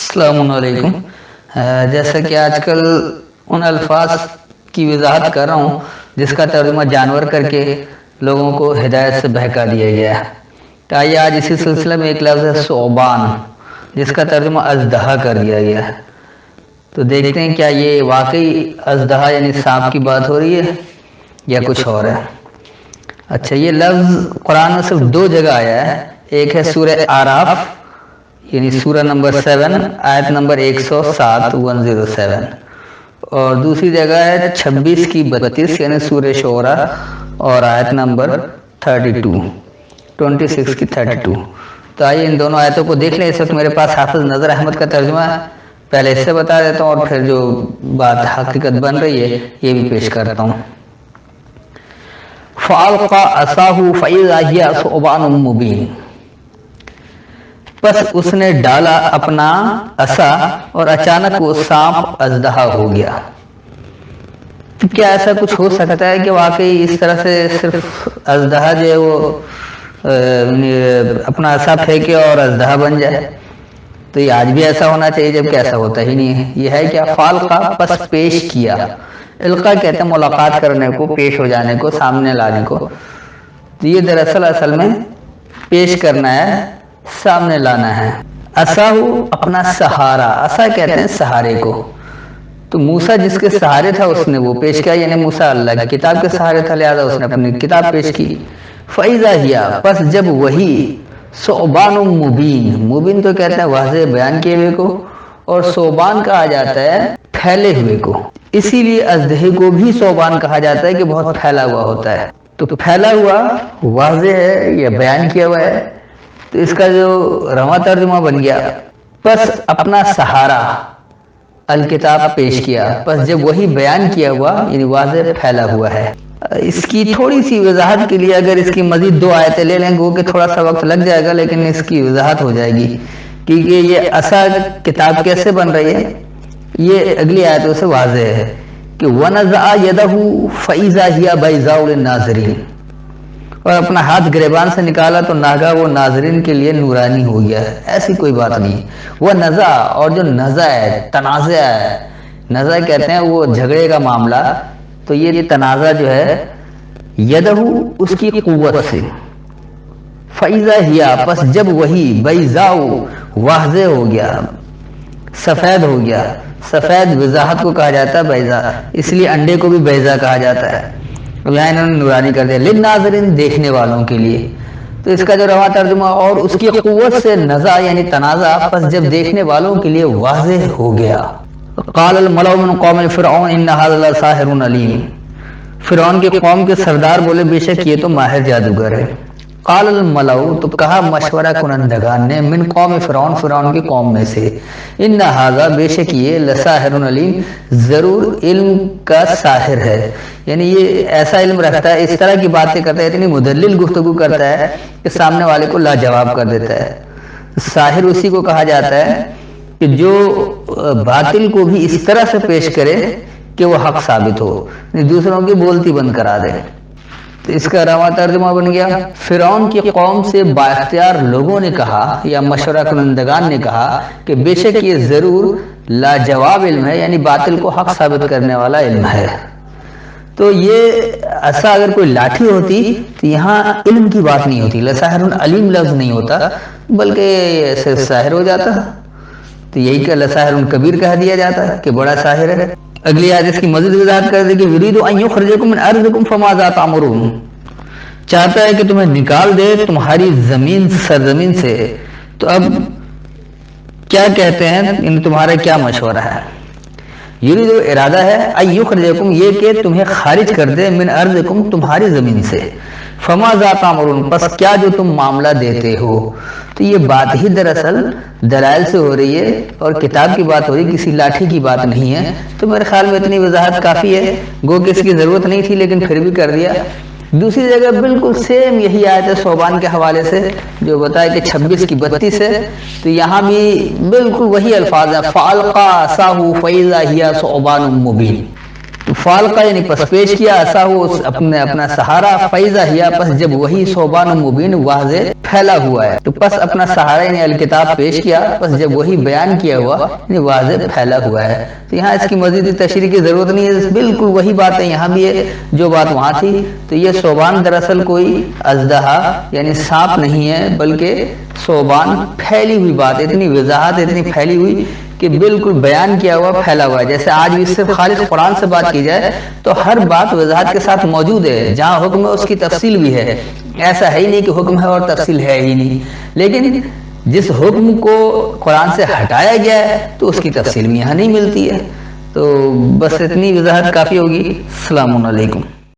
السلام علیکم۔ جیسا کہ آج کل ان الفاظ کی وضاحت کر رہا ہوں جس کا ترجمہ جانور کر کے لوگوں کو ہدایت سے بہکا دیا گیا ہے، تو آئیے آج اسی سلسلے میں ایک لفظ ہے ثعبان، جس کا ترجمہ اژدہا کر دیا گیا ہے۔ تو دیکھتے ہیں کیا یہ واقعی اژدہا یعنی سانپ کی بات ہو رہی ہے یا کچھ اور ہے۔ اچھا، یہ لفظ قرآن میں صرف دو جگہ آیا ہے، ایک ہے سورہ اعراف یعنی سورہ نمبر 7 آیت نمبر 107 اور دوسری جگہ ہے 26 کی 32 یعنی سورہ شعراء اور آیت نمبر 26 کی 32۔ تو آئیے ان دونوں آیتوں کو دیکھ لیں۔ اس وقت میرے پاس حافظ نظر احمد کا ترجمہ ہے، پہلے اس سے بتا دیتا ہوں اور پھر جو بات حقیقت بن رہی ہے یہ بھی پیش کرتا ہوں۔ فَأَلْقَى عَصَاهُ فَإِذَا هِيَ ثُعْبَانٌ مُبِينٌ، پس اس نے ڈالا اپنا عصا اور اچانک وہ سانپ اژدہا ہو گیا۔ تو کیا ایسا کچھ ہو سکتا ہے کہ واقعی اس طرح سے صرف اژدہا جو ہے وہ اپنا عصا پھینکے اور اژدہا بن جائے؟ تو یہ آج بھی ایسا ہونا چاہیے، جبکہ ایسا ہوتا ہی نہیں ہے۔ یہ ہے کیا؟ فالقا، پس پیش کیا۔ القا کہتے ہیں ملاقات کرنے کو، پیش ہو جانے کو، سامنے لانے کو۔ تو یہ دراصل اصل میں پیش کرنا ہے، سامنے لانا ہے۔ عصاہو، اپنا سہارا، عصا کہتے ہیں سہارے کو۔ تو موسیٰ جس کے سہارے تھا اس نے وہ پیش کیا، یعنی موسیٰ اللہ کی کتاب کے سہارے تھا، لہذا اس نے اپنی کتاب پیش کی۔ فَإِذَا هِيَ، پس جب وہی ثعبان مبین، مبین تو کہتے ہیں واضح بیان کیے ہوئے کو، اور ثعبان کہا جاتا ہے پھیلے ہوئے کو، اسی لیے اژدہے کو بھی ثعبان کہا جاتا ہے کہ بہت پھیلا ہوا ہوتا ہے۔ تو پھیلا ہوا واضح ہے یا بیان کیا ہوا ہے، تو اس کا جو رواں ترجمہ بن گیا پس اپنا سہارا الکتاب پیش کیا، پس جب وہی بیان کیا ہوا یعنی واضح پھیلا ہوا ہے۔ اس کی تھوڑی سی وضاحت کے لیے اگر اس کی مزید دو آیتیں لے لیں گے کہ تھوڑا سا وقت لگ جائے گا، لیکن اس کی وضاحت ہو جائے گی کیونکہ یہ عصا کتاب کیسے بن رہی ہے یہ اگلی آیتوں سے واضح ہے کہ وَنَزَعَ يَدَهُ فَإِذَا هِيَ بَيْضَاءُ لِلنَّاظِرِينَ، اور اپنا ہاتھ گریبان سے نکالا تو ناگا وہ ناظرین کے لیے نورانی ہو گیا ہے۔ ایسی کوئی بات نہیں۔ وہ نزع، اور جو نزع ہے، تنازع ہے، نزع کہتے ہیں وہ جھگڑے کا معاملہ، تو یہ تنازع جو ہے یدہ اس کی قوت سے، فَإِذَا هِيَ، پس جب وہی بیضاء واضح ہو گیا، سفید ہو گیا۔ سفید وضاحت کو کہا جاتا ہے بیضاء، اس لیے انڈے کو بھی بیضاء کہا جاتا ہے، یہاں انہوں نے نورانی کر دیا، للناظرین، دیکھنے والوں کے لیے۔ تو اس کا جو رواں ترجمہ اور اس کی قوت سے نزع یعنی تنازع، پس جب دیکھنے والوں کے لیے واضح ہو گیا۔ قال الملأ من قوم فرعون ان هذا لساحر علیم، فرعون کے قوم کے سردار بولے بے شک یہ تو ماہر جادوگر ہے۔ قال الملأ، تو کہا مشورہ کنندگان نے، من قوم فرعون، فرعون کی قوم میں سے، ان هذا، بے شک یہ، لساحر علیم، ضرور علم کا ساحر ہے، یعنی یہ ایسا علم رکھتا ہے، اس طرح کی باتیں کرتا ہے، اتنی مدلل گفتگو کرتا ہے کہ سامنے والے کو لاجواب کر دیتا ہے۔ ساحر اسی کو کہا جاتا ہے کہ جو باطل کو بھی اس طرح سے پیش کرے کہ وہ حق ثابت ہو، دوسروں کی بولتی بند کرا دے۔ تو اس کا رواں ترجمہ بن گیا، فرعون کی قوم سے با اختیار لوگوں نے کہا یا مشورہ کنندگان نے کہا کہ بے شک یہ ضرور لاجواب علم ہے، یعنی باطل کو حق ثابت کرنے والا علم ہے۔ تو یہ عصا اگر کوئی لاٹھی ہوتی تو یہاں علم کی بات نہیں ہوتی، لساحر علیم لفظ نہیں ہوتا، بلکہ صرف ساحر ہو جاتا، تو یہی کہ لساحر کبیر کہہ دیا جاتا ہے کہ بڑا ساحر ہے۔ اگلی آیت اس کی مزید وضاحت کر دے کہ یرید ان یخرجکم من ارضکم فماذا تأمرون، چاہتا ہے کہ تمہیں نکال دے تمہاری زمین، سرزمین سے، تو اب کیا کہتے ہیں، ان تمہارا کیا مشورہ ہے؟ یرید، ارادہ ہے، ان یخرجکم، یہ کہ تمہیں خارج کر دے، من ارضکم، تمہاری زمین سے، فماذا تأمرون، پس کیا جو تم معاملہ دیتے ہو۔ تو یہ بات ہی دراصل دلائل سے ہو رہی ہے اور کتاب کی بات ہو رہی ہے، کسی لاٹھی کی بات نہیں ہے۔ تو میرے خیال میں اتنی وضاحت کافی ہے، گو کہ اس کی ضرورت نہیں تھی لیکن پھر بھی کر دیا۔ دوسری جگہ بالکل سیم یہی آیت ہے ثعبان کے حوالے سے، جو بتایا کہ 26 کی 32 ہے، تو یہاں بھی بالکل وہی الفاظ ہیں، فَأَلْقَى عَصَاهُ فَإِذَا هِيَ ثُعْبَانٌ مُبِينٌ۔ فالقہ یعنی پس پیش کیا ایسا ہو اپنے اپنا سہارا فیضا ہیا پس جب وہی صوبان مبین واضح پھیلا ہوا ہے، تو پس اپنا سہارا یعنی الکتاب پیش کیا پس جب وہی بیان کیا ہوا یعنی واضح پھیلا ہوا ہے۔ تو یہاں اس کی مزید تشریح کی ضرورت نہیں ہے، بالکل وہی بات ہے یہاں بھی ہے جو بات وہاں تھی۔ تو یہ صوبان دراصل کوئی اژدہا یعنی سانپ نہیں ہے، بلکہ صوبان پھیلی ہوئی بات، اتنی وضاحت اتنی پھیلی ہوئی کہ بالکل بیان کیا ہوا پھیلا ہوا ہے۔ جیسے آج بھی صرف خالص قرآن سے بات کی جائے تو ہر بات وضاحت کے ساتھ موجود ہے، جہاں حکم ہے اس کی تفصیل بھی ہے، ایسا ہے ہی نہیں کہ حکم ہے اور تفصیل ہے ہی نہیں، لیکن جس حکم کو قرآن سے ہٹایا گیا ہے تو اس کی تفصیل بھی یہاں نہیں ملتی ہے۔ تو بس اتنی وضاحت کافی ہوگی۔ السلام علیکم۔